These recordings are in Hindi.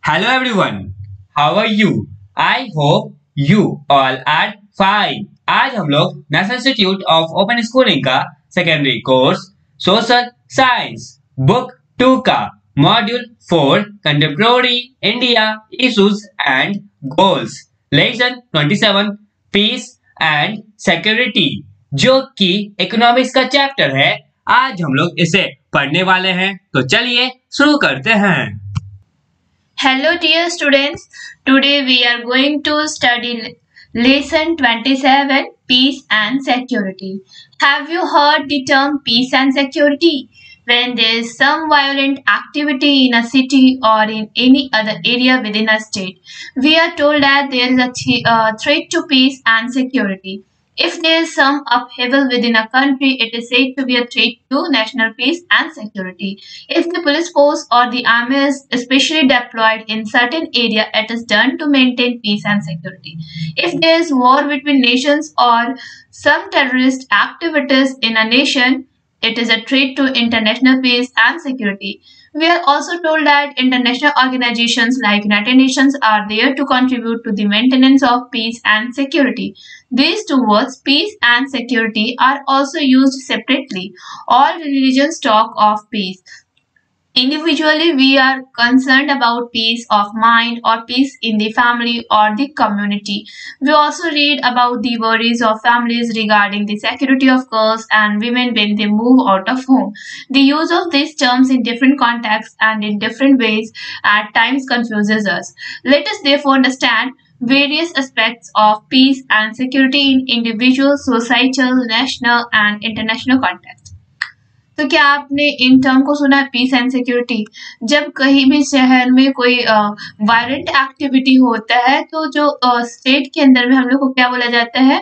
Hello everyone, how are you? I hope you all are fine. आज हम लोग National Institute of Open Schooling का secondary course social science book 2 का module 4 contemporary India issues and goals lesson 27 peace and security जो कि इकोनॉमिक्स का चैप्टर है। आज हम लोग इसे पढ़ने वाले हैं, तो चलिए शुरू करते हैं। Hello dear students, today we are going to study lesson 27 Peace and Security. Have you heard the term peace and security? When there is some violent activity in a city or in any other area within a state, we are told that there is a threat to peace and security. If there is some upheaval within a country, it is said to be a threat to national peace and security. If the police force or the army is especially deployed in certain area, it is done to maintain peace and security. If there is war between nations or some terrorist activities in a nation, it is a threat to international peace and security. We are also told that international organizations like United Nations are there to contribute to the maintenance of peace and security. These two words, peace and security, are also used separately. All religions talk of peace. Individually, we are concerned about peace of mind or peace in the family or the community. We also read about the worries of families regarding the security of girls and women when they move out of home. The use of these terms in different contexts and in different ways at times confuses us. Let us therefore understand various aspects of peace and security in individual, societal, national and international contexts. तो क्या आपने इन टर्म को सुना है, पीस एंड सिक्योरिटी? जब कहीं भी शहर में कोई वायलेंट एक्टिविटी होता है तो जो स्टेट के अंदर में हम लोग को क्या बोला जाता है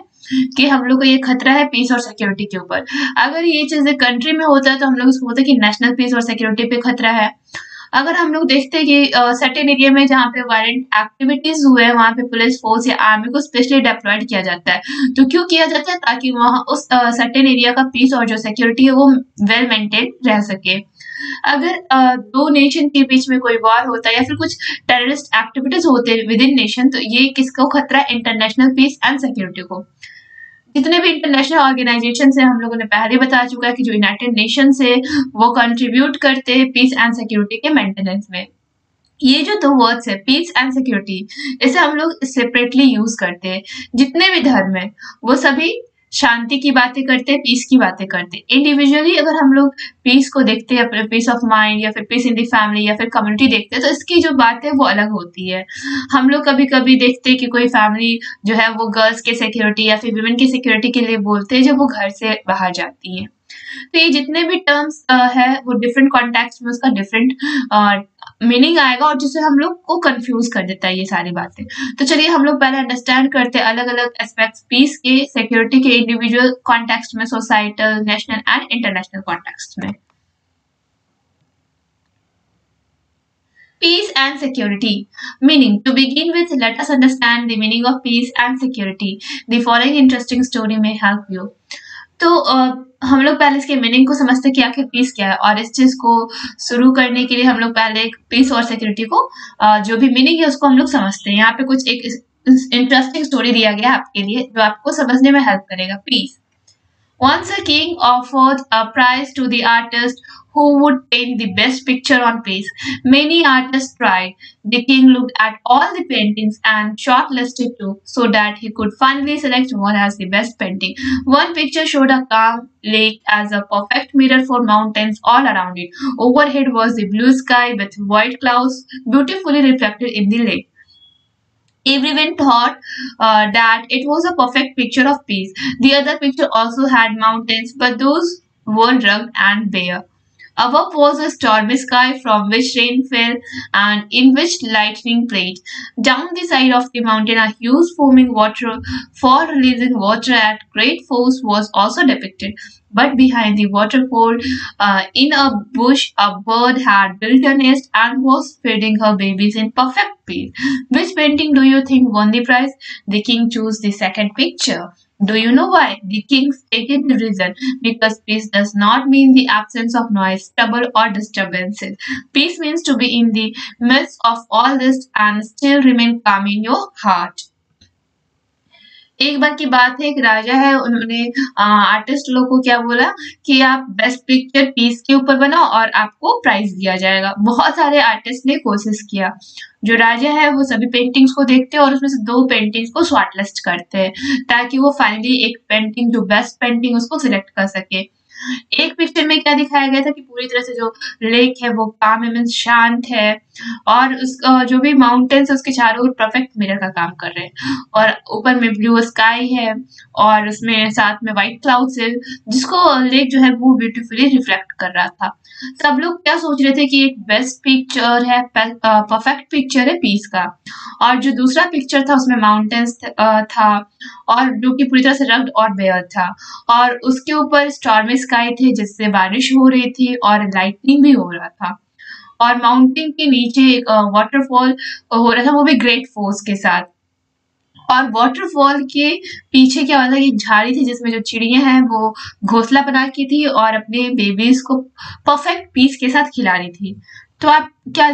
कि हम लोग को ये खतरा है पीस और सिक्योरिटी के ऊपर। अगर ये चीजें कंट्री में होता है तो हम लोग इसको बोलते हैं कि नेशनल पीस और सिक्योरिटी पे खतरा है। अगर हम लोग देखते हैं कि सर्टेन एरिया में जहाँ पे वायलेंट एक्टिविटीज हुए हैं वहाँ पे पुलिस फोर्स या आर्मी को स्पेशली डिप्लॉयड किया जाता है। तो क्यों किया जाता है? ताकि वहाँ उस सर्टेन एरिया का पीस और जो सिक्योरिटी है वो वेल मेंटेन रह सके। अगर दो नेशन के बीच में कोई वॉर होता है या फिर कुछ टेररिस्ट एक्टिविटीज होते हैं विद इन नेशन, तो ये किसको खतरा है? इंटरनेशनल पीस एंड सिक्योरिटी को। जितने भी इंटरनेशनल ऑर्गेनाइजेशन है हम लोगों ने पहले बता चुका है कि जो यूनाइटेड नेशन है वो कंट्रीब्यूट करते हैं पीस एंड सिक्योरिटी के मेंटेनेंस में। ये जो दो वर्ड्स है पीस एंड सिक्योरिटी, इसे हम लोग सेपरेटली यूज करते हैं। जितने भी धर्म है वो सभी शांति की बातें करते हैं, पीस की बातें करते हैं। इंडिविजुअली अगर हम लोग पीस को देखते हैं, पीस ऑफ माइंड या फिर पीस इन दी फैमिली या फिर कम्युनिटी देखते हैं, तो इसकी जो बात है वो अलग होती है। हम लोग कभी कभी देखते हैं कि कोई फैमिली जो है वो गर्ल्स के सिक्योरिटी या फिर वुमेन की सिक्योरिटी के लिए बोलते हैं जब वो घर से बाहर जाती है। तो ये जितने भी टर्म्स है वो डिफरेंट कॉन्टेक्स्ट में उसका डिफरेंट मीनिंग आएगा और जिससे हम लोग को कंफ्यूज कर देता है ये सारी बातें। तो चलिए हम लोग पहले अंडरस्टैंड करते हैं अलग अलग एस्पेक्ट्स पीस के, सिक्योरिटी के, इंडिविजुअल कॉन्टेक्स्ट में, societal, national and international context में। Peace and security. Meaning. To begin with, let us understand the meaning of peace and security. The following interesting story may help you. तो हम लोग पहले इसके मीनिंग को समझते कि आखिर पीस क्या है, और इस चीज को शुरू करने के लिए हम लोग पहले एक पीस और सिक्योरिटी को जो भी मीनिंग है उसको हम लोग समझते हैं। यहाँ पे कुछ एक इंटरेस्टिंग स्टोरी दिया गया है आपके लिए जो आपको समझने में हेल्प करेगा। Piece. Once a king offered a prize to the artist who would paint the best picture on peace. Many artists tried. The king looked at all the paintings and shortlisted two so that he could finally select one as the best painting. One picture showed a calm lake as a perfect mirror for mountains all around it. Overhead was the blue sky with white clouds beautifully reflected in the lake. Everyone thought that it was a perfect picture of peace. The other picture also had mountains, but those were rugged and bare. Above was a stormy sky from which rain fell and in which lightning played. Down the side of the mountain, a huge foaming waterfall releasing water at great force was also depicted. But behind the waterfall, in a bush, a bird had built a nest and was feeding her babies in perfect peace. Which painting do you think won the prize? The king chose the second picture. Do you know why? The king stated the reason. Because peace does not mean the absence of noise, trouble, or disturbances. Peace means to be in the midst of all this and still remain calm in your heart. एक बार की बात है, एक राजा है, उन्होंने आर्टिस्ट लोग को क्या बोला कि आप बेस्ट पिक्चर पीस के ऊपर बनाओ और आपको प्राइज दिया जाएगा। बहुत सारे आर्टिस्ट ने कोशिश किया। जो राजा है वो सभी पेंटिंग्स को देखते हैं और उसमें से 2 पेंटिंग्स को शॉर्टलिस्ट करते हैं ताकि वो फाइनली एक पेंटिंग जो बेस्ट पेंटिंग उसको सिलेक्ट कर सके। एक पिक्चर में क्या दिखाया गया था कि पूरी तरह से जो लेक है वो काम है, मीन्स शांत है, और उस जो भी माउंटेन्स है उसके चारों ओर परफेक्ट मिरर का काम कर रहे हैं, और ऊपर में ब्लू स्काई है और उसमें साथ में व्हाइट क्लाउड्स है जिसको लेक जो है वो ब्यूटीफुली रिफ्लेक्ट कर रहा था। सब लोग क्या सोच रहे थे कि एक बेस्ट पिक्चर है, परफेक्ट पिक्चर है पीस का, और जो दूसरा पिक्चर था उसमें माउंटेन्स था और जो कि पूरी तरह से रग्ड और बेयर था, और उसके ऊपर स्टॉर्मी स्काई थे जिससे बारिश हो रही थी और लाइटनिंग भी हो रहा था, और माउंटेन के नीचे एक वाटरफॉल हो रहा था, वो भी ग्रेट फोर्स के साथ। और वाटरफॉल के पीछे क्या होता है, एक झाड़ी थी जिसमें जो चिड़िया हैं वो घोंसला बना की थी और अपने बेबीज को परफेक्ट पीस के साथ खिला रही थी। तो आप क्या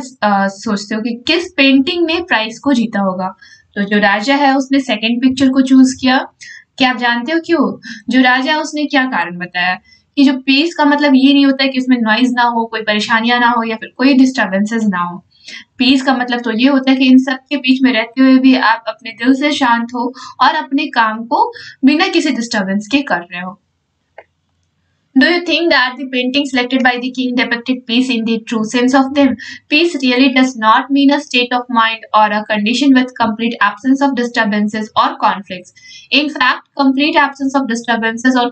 सोचते हो कि किस पेंटिंग ने प्राइज को जीता होगा? तो जो राजा है उसने सेकंड पिक्चर को चूज किया। क्या आप जानते हो क्यों? जो राजा है उसने क्या कारण बताया कि जो पीस का मतलब ये नहीं होता है कि उसमें नॉइज ना हो, कोई परेशानियां ना हो या फिर कोई डिस्टर्बेंसेस ना हो। पीस का मतलब तो ये होता है कि इन सब के बीच में रहते हुए भी आप अपने दिल से शांत हो और अपने काम को बिना किसी डिस्टर्बेंस के कर रहे हो। Do you think that the painting selected by the king depicted peace in the true sense of them? Peace really does not mean a state of mind or a condition with complete absence of disturbances or conflicts. In fact, complete absence of disturbances or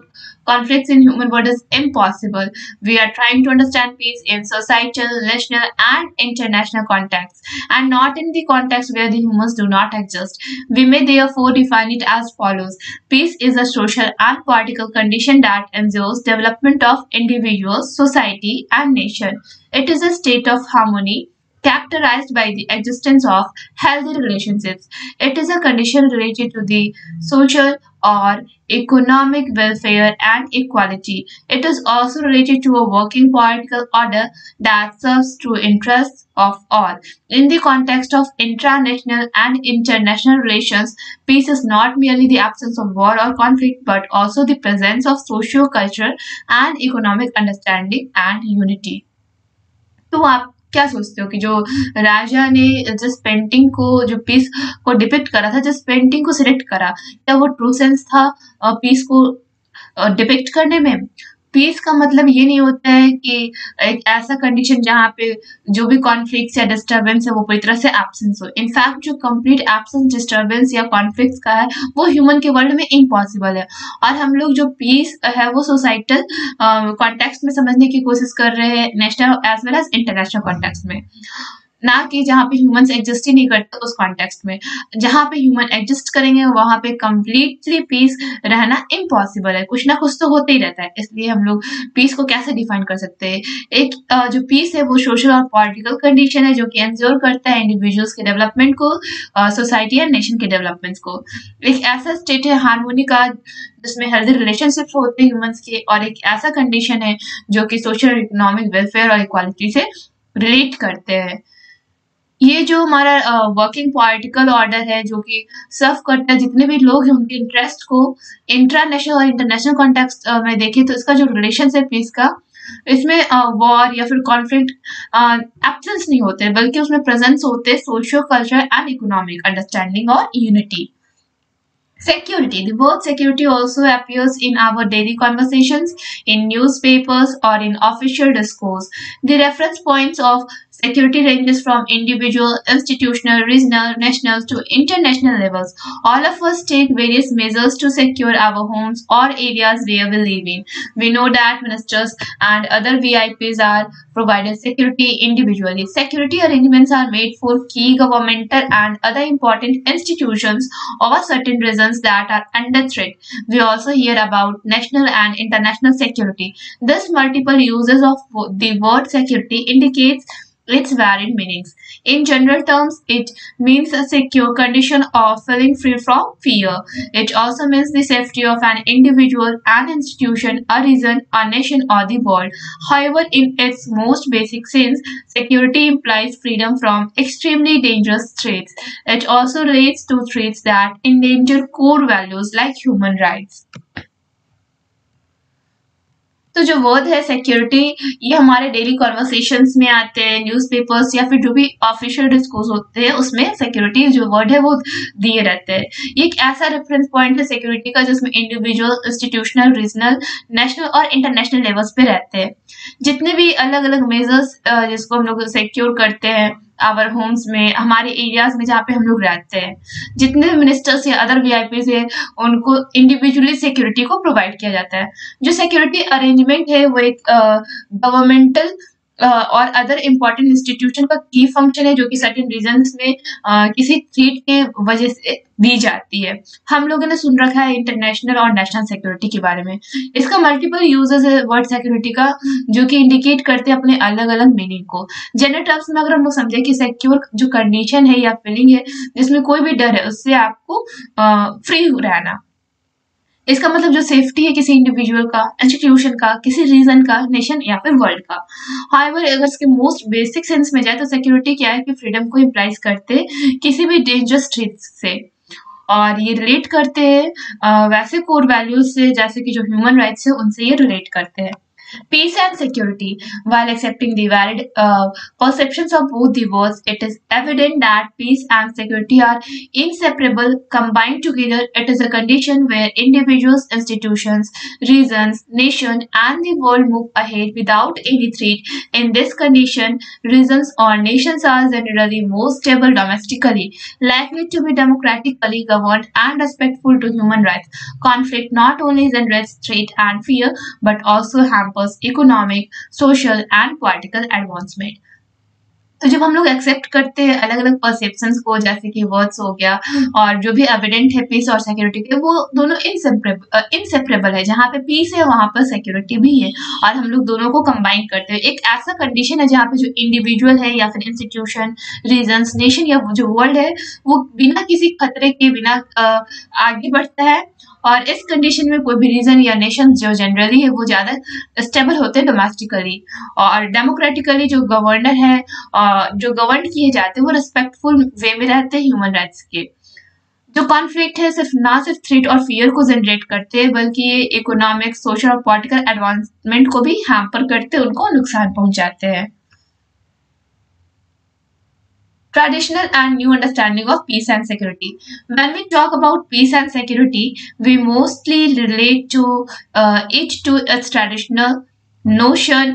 conflicts in human world is impossible. We are trying to understand peace in societal, national, and international contexts, and not in the context where the humans do not exist. We may therefore define it as follows. Peace is a social and political condition that ensures development of individuals, society, and nation. It is a state of harmony characterized by the existence of healthy relationships. It is a condition related to the social or economic welfare and equality. It is also related to a working political order that serves true interests of all. In the context of intranational and international relations, peace is not merely the absence of war or conflict, but also the presence of socio-cultural and economic understanding and unity. तो आप क्या सोचते हो कि जो राजा ने जिस पेंटिंग को, जो पीस को डिपिक्ट करा था, जिस पेंटिंग को सिलेक्ट करा, क्या वो ट्रू सेंस था पीस को डिपिक्ट करने में? पीस का मतलब ये नहीं होता है कि एक ऐसा कंडीशन जहाँ पे जो भी कॉन्फ्लिक्ट्स या डिस्टर्बेंस है वो पूरी तरह से एब्सेंस हो। इनफैक्ट जो कंप्लीट एब्सेंस डिस्टर्बेंस या कॉन्फ्लिक्ट्स का है वो ह्यूमन के वर्ल्ड में इम्पॉसिबल है, और हम लोग जो पीस है वो सोसाइटल कॉन्टेक्स्ट में समझने की कोशिश कर रहे हैं, national as well as international context में, ना कि जहाँ पे ह्यूमंस एग्जिस्ट ही नहीं करते उस कॉन्टेक्स्ट में। जहाँ पे ह्यूमन एग्जिस्ट करेंगे वहां पे कंप्लीटली पीस रहना इम्पॉसिबल है, कुछ ना कुछ तो होते ही रहता है। इसलिए हम लोग पीस को कैसे डिफाइन कर सकते हैं? एक जो पीस है वो सोशल और पॉलिटिकल कंडीशन है जो कि एंश्योर करता है इंडिविजुअल्स के डेवलपमेंट को, सोसाइटी एंड नेशन के डेवलपमेंट्स को। एक ऐसा स्टेट है हार्मोनी का जिसमें हेल्दी रिलेशनशिप्स होते हैं ह्यूमंस के, और एक ऐसा कंडीशन है जो कि सोशल इकोनॉमिक वेलफेयर और इक्वालिटी से रिलेट करते हैं। ये जो हमारा वर्किंग पॉलिटिकल ऑर्डर है जो कि सर्व करता है जितने भी लोग हैं उनके इंटरेस्ट को इंटरनेशनल और इंटरनेशनल कॉन्टेक्स्ट में देखें तो इसका जो रिलेशन है पीस का, इसमें वॉर या फिर कॉन्फ्लिक्ट एब्सेंस नहीं होते बल्कि उसमें प्रेजेंस होते हैं socio cultural and economic understanding और unity. Security. The word security also appears in our daily conversations, in newspapers, or in official discourse. The reference points of security ranges from individual, institutional, regional, national to international levels. All of us take various measures to secure our homes or areas where we live in. We know that ministers and other VIPs are provided security individually. Security arrangements are made for key governmental and other important institutions of a certain regions that are under threat. We also hear about national and international security. This multiple uses of the word security indicates its varied meanings. In general terms, it means a secure condition of feeling free from fear. It also means the safety of an individual, an institution, a region, a nation, or the world. However, in its most basic sense, security implies freedom from extremely dangerous threats. It also relates to threats that endanger core values like human rights. तो जो वर्ड है सिक्योरिटी, ये हमारे डेली कॉन्वर्सेशंस में आते हैं, न्यूज़पेपर्स या फिर जो भी ऑफिशियल डिस्कोर्स होते हैं उसमें सिक्योरिटी जो वर्ड है वो दिए रहते हैं। ये एक ऐसा रेफरेंस पॉइंट है सिक्योरिटी का जिसमें इंडिविजुअल, इंस्टीट्यूशनल, रीजनल, नेशनल और इंटरनेशनल लेवल्स पे रहते हैं। जितने भी अलग अलग मेजर्स जिसको हम लोग सिक्योर करते हैं आवर होम्स में, हमारे एरियाज में जहाँ पे हम लोग रहते हैं, जितने मिनिस्टर्स या अदर वीआईपीज है उनको इंडिविजुअली सिक्योरिटी को प्रोवाइड किया जाता है। जो सिक्योरिटी अरेंजमेंट है वो एक गवर्नमेंटल और अदर इम्पोर्टेंट इंस्टीट्यूशन का की फंक्शन है जो कि सर्टेन रीजन्स में किसी थ्रेट के वजह से दी जाती है। हम लोगों ने सुन रखा है इंटरनेशनल और नेशनल सिक्योरिटी के बारे में। इसका मल्टीपल यूजेस है वर्ड सिक्योरिटी का जो कि इंडिकेट करते हैं अपने अलग अलग मीनिंग को। जनरल टर्म्स में अगर हम लोग समझे कि सिक्योर जो कंडीशन है या फीलिंग है जिसमें कोई भी डर है उससे आपको फ्री रहना। इसका मतलब जो सेफ्टी है किसी इंडिविजुअल का, इंस्टीट्यूशन का, किसी रीजन का, नेशन या फिर वर्ल्ड का। हाउएवर अगर इसके मोस्ट बेसिक सेंस में जाए तो सिक्योरिटी क्या है कि फ्रीडम को इम्प्लाइज करते किसी भी डेंजरस थ्रेट से, और ये रिलेट करते हैं वैसे कोर वैल्यूज से जैसे कि जो ह्यूमन राइट्स है उनसे ये रिलेट करते हैं। Peace and security. While accepting the valid perceptions of both the words, it is evident that peace and security are inseparable. Combined together, it is a condition where individuals, institutions, regions, nations, and the world move ahead without any threat. In this condition, regions or nations are generally more stable domestically, likely to be democratically governed, and respectful to human rights. Conflict not only generates threat and fear, but also hampers economic, social and political advancement. तो जब हम लोग एक्सेप्ट करते हैं अलग अलग परसेप्शंस को जैसे कि वर्ड्स हो गया और जो भी एविडेंट है पीस और सिक्योरिटी के, वो दोनों इनसेपरेबल है। जहाँ पे पीस है वहां पर सिक्योरिटी भी है और हम लोग दोनों को कंबाइन करते हैं। एक ऐसा कंडीशन है जहाँ पे जो इंडिविजुअल है या फिर इंस्टीट्यूशन, रीजन्स, नेशन या जो वर्ल्ड है वो बिना किसी खतरे के बिना आगे बढ़ता है, और इस कंडीशन में कोई भी रीजन या नेशन जो जनरली है वो ज्यादा स्टेबल होते हैं डोमेस्टिकली, और डेमोक्रेटिकली जो गवर्नर है जो गवर्न किए जाते हैं वो रिस्पेक्टफुल वे में रहते हैं ह्यूमन राइट्स के। जो कॉन्फ्लिक्ट है ना सिर्फ थ्रेट और फियर को जनरेट करते हैं बल्कि ये इकोनॉमिक, सोशल और पॉलिटिकल एडवांसमेंट को भी हैम्पर करते हैं, उनको नुकसान पहुंचाते हैं। Traditional and new understanding of peace and security. When we talk about peace and security, we mostly relate to it to its traditional notion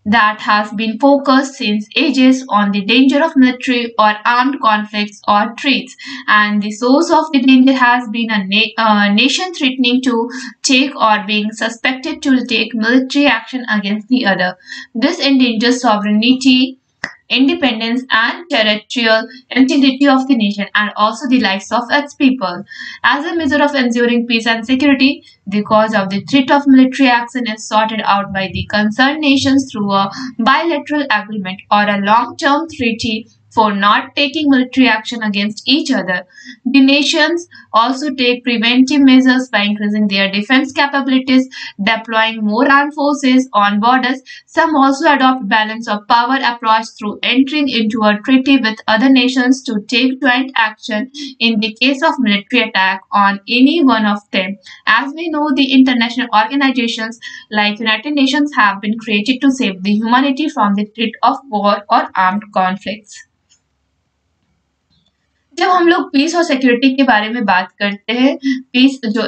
that has been focused since ages on the danger of military or armed conflicts or threats, and the source of the danger has been a nation threatening to take or being suspected to take military action against the other. This endangers sovereignty, independence and territorial integrity of the nation and also the lives of its people. As a measure of ensuring peace and security, the cause of the threat of military action is sorted out by the concerned nations through a bilateral agreement or a long-term treaty for not taking military action against each other. The nations also take preventive measures by increasing their defense capabilities, deploying more armed forces on borders. Some also adopt balance of power approach through entering into a treaty with other nations to take joint action in the case of military attack on any one of them. As we know, the international organizations like United Nations have been created to save the humanity from the threat of war or armed conflicts. जब हम लोग पीस और सिक्योरिटी के बारे में बात करते हैं, पीस जो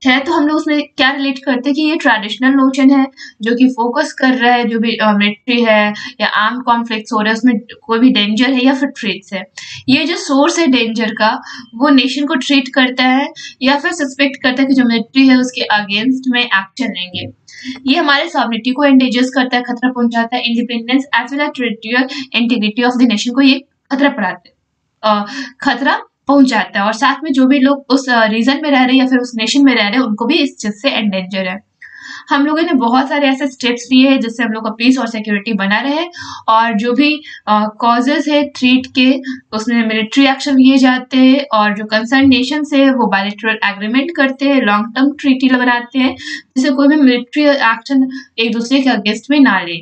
है तो हम लोग उसमें क्या रिलेट करते हैं कि ये ट्रेडिशनल नोशन है जो कि फोकस कर रहा है जो भी मिलिट्री है या आर्म्ड कॉन्फ्लिक्ट्स हो रहे हैं उसमें कोई भी डेंजर है या फिर थ्रेट्स है। ये जो सोर्स है डेंजर का वो नेशन को ट्रीट करता है या फिर सस्पेक्ट करता है कि जो मिलिट्री है उसके अगेंस्ट में एक्शन लेंगे। ये हमारे सॉवरेनिटी को एंडेंजर्स करता है, खतरा पहुंचाता है, independence as well as territorial integrity of the nation को ये खतरा पहुंचाता है, और साथ में जो भी लोग उस रीजन में रह रहे हैं या फिर उस नेशन में रह रहे हैं उनको भी इस चीज से एंडेंजर है। हम लोगों ने बहुत सारे ऐसे स्टेप्स लिए हैं जिससे हम लोग का पीस और सिक्योरिटी बना रहे, और जो भी कॉजेज है थ्रेट के उसमें मिलिट्री एक्शन लिए जाते हैं, और जो कंसर्न नेशन है वो बायलैटरल एग्रीमेंट करते हैं, लॉन्ग टर्म ट्रीटी बनाते हैं जिससे कोई भी मिलिट्री एक्शन एक दूसरे के अगेंस्ट में ना ले।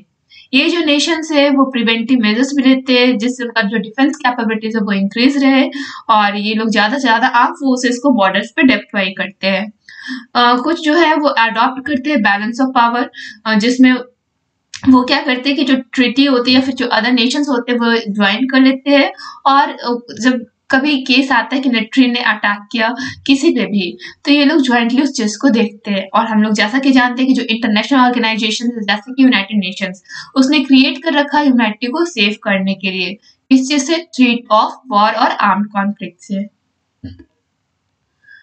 ये जो नेशंस है वो प्रिवेंटिव मेजर्स भी लेते हैं जिससे उनका जो डिफेंस कैपेबिलिटीज है वो इंक्रीज रहे, और ये लोग ज्यादा से ज्यादा आर्म फोर्सेस को बॉर्डर्स पे डिप्लॉय करते हैं। कुछ जो है वो अडॉप्ट करते हैं बैलेंस ऑफ पावर, जिसमें वो क्या करते हैं कि जो ट्रीटी होती है या फिर जो अदर नेशंस होते हैं वो ज्वाइन कर लेते हैं, और जब कभी केस आता है कि मिलिट्री ने अटैक किया किसी पे भी तो ये लोग ज्वाइंटली उस चीज को देखते हैं। और हम लोग जैसा कि जानते हैं कि जो इंटरनेशनल ऑर्गेनाइजेशन जैसे कि यूनाइटेड नेशंस उसने क्रिएट कर रखा है ह्यूमैनिटी को सेव करने के लिए, इस चीज से थ्रेट ऑफ वॉर और आर्म्ड कॉन्फ्लिक्ट से।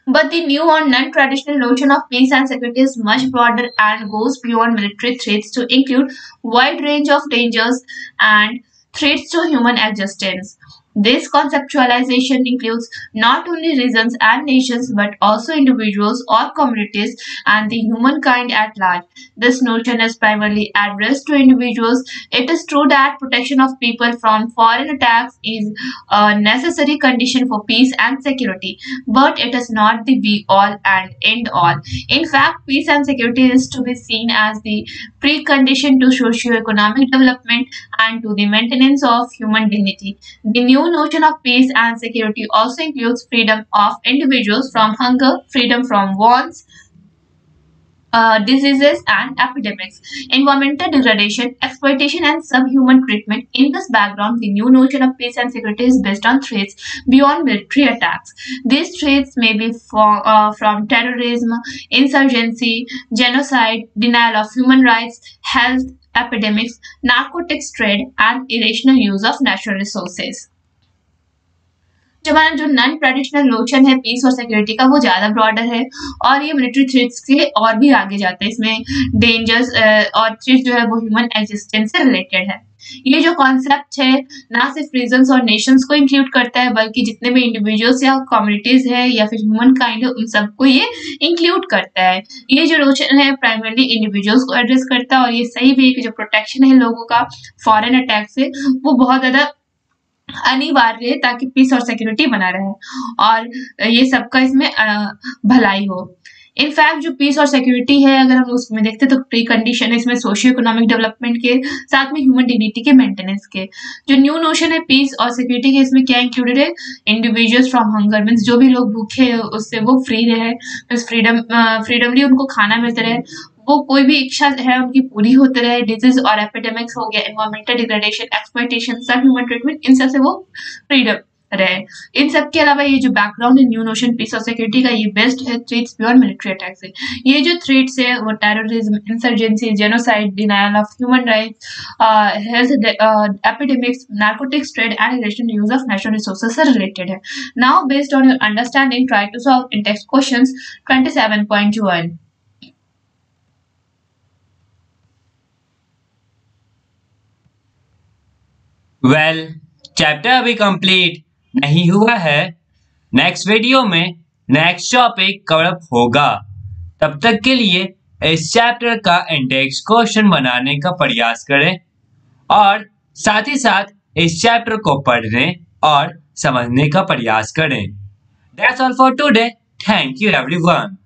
But the new or non-traditional notion of peace and security is much broader and goes beyond military threats to include wide range of dangers and threats to human existence. This conceptualization includes not only regions and nations but also individuals or communities and the humankind at large. This notion is primarily addressed to individuals. It is true that protection of people from foreign attacks is a necessary condition for peace and security, but it is not the be-all and end-all. In fact, peace and security is to be seen as the precondition to socio-economic development and to the maintenance of human dignity. The new notion of peace and security also includes freedom of individuals from hunger, freedom from wars, diseases and epidemics, environmental degradation, exploitation and subhuman treatment. In this background, the new notion of peace and security is based on threats beyond military attacks. These threats may be from terrorism, insurgency, genocide, denial of human rights, health epidemics, narcotics trade and irrational use of natural resources. जो हमारा जो नॉन ट्रेडिशनल नोशन है पीस और सिक्योरिटी का वो ज्यादा ब्रॉडर है, और ये मिलिट्री थ्रेट्स के और भी आगे जाते हैं। इसमें डेंजर्स और थ्रेट्स जो है वो ह्यूमन एग्जिस्टेंस से रिलेटेड है। ये जो कॉन्सेप्ट है ना सिर्फ रीजन्स और नेशंस को इंक्लूड करता है बल्कि जितने भी इंडिविजुअल्स या कम्युनिटीज है या फिर ह्यूमन काइंड है उन सबको ये इंक्लूड करता है। ये जो नोशन है प्राइमरली इंडिविजुअल्स को एड्रेस करता है, और ये सही भी है कि जो प्रोटेक्शन है लोगों का फॉरेन अटैक से वो बहुत ज्यादा अनिवार्य है ताकि पीस और सिक्योरिटी बना रहे और ये सबका इसमें भलाई हो। इनफैक्ट जो पीस और सिक्योरिटी है अगर हम उसमें देखते तो प्री कंडीशन है इसमें सोशियो इकोनॉमिक डेवलपमेंट के साथ में ह्यूमन डिग्निटी के मेंटेनेंस के। जो न्यू नोशन है पीस और सिक्योरिटी के इसमें क्या इंक्लूडेड है, इंडिविजुअल्स फ्रॉम हंगर मीन्स जो भी लोग भूखे हैं उससे वो फ्री रहे, फ्रीडमली उनको खाना मिलते रहे, वो कोई भी इच्छा है उनकी पूरी होते रहे, डिजीज और एपिडेमिक्स हो गया, एनवायरमेंटल डिग्रेडेशन, एक्सप्लॉयटेशन, सब ह्यूमन ट्रीटमेंट, इन सब से वो फ्रीडम रहे। इन सब के अलावा ये जो बैकग्राउंड है न्यू नोशन पीस और सिक्योरिटी का ये बेस्ट है थ्रेट्स बियॉन्ड मिलिट्री अटैक से। ये जो थ्रेट्स है वो terrorism, insurgency, genocide, denial of human rights, health epidemics, narcotics trade and irrational use of natural resources से रिलेटेड है। Now based on your understanding try to solve in text questions 27.1। Well chapter अभी कंप्लीट नहीं हुआ है, नेक्स्ट वीडियो में नेक्स्ट टॉपिक कवर अप होगा। तब तक के लिए इस चैप्टर का इंडेक्स क्वेश्चन बनाने का प्रयास करें और साथ ही साथ इस चैप्टर को पढ़ने और समझने का प्रयास करें। That's all for today, thank you everyone.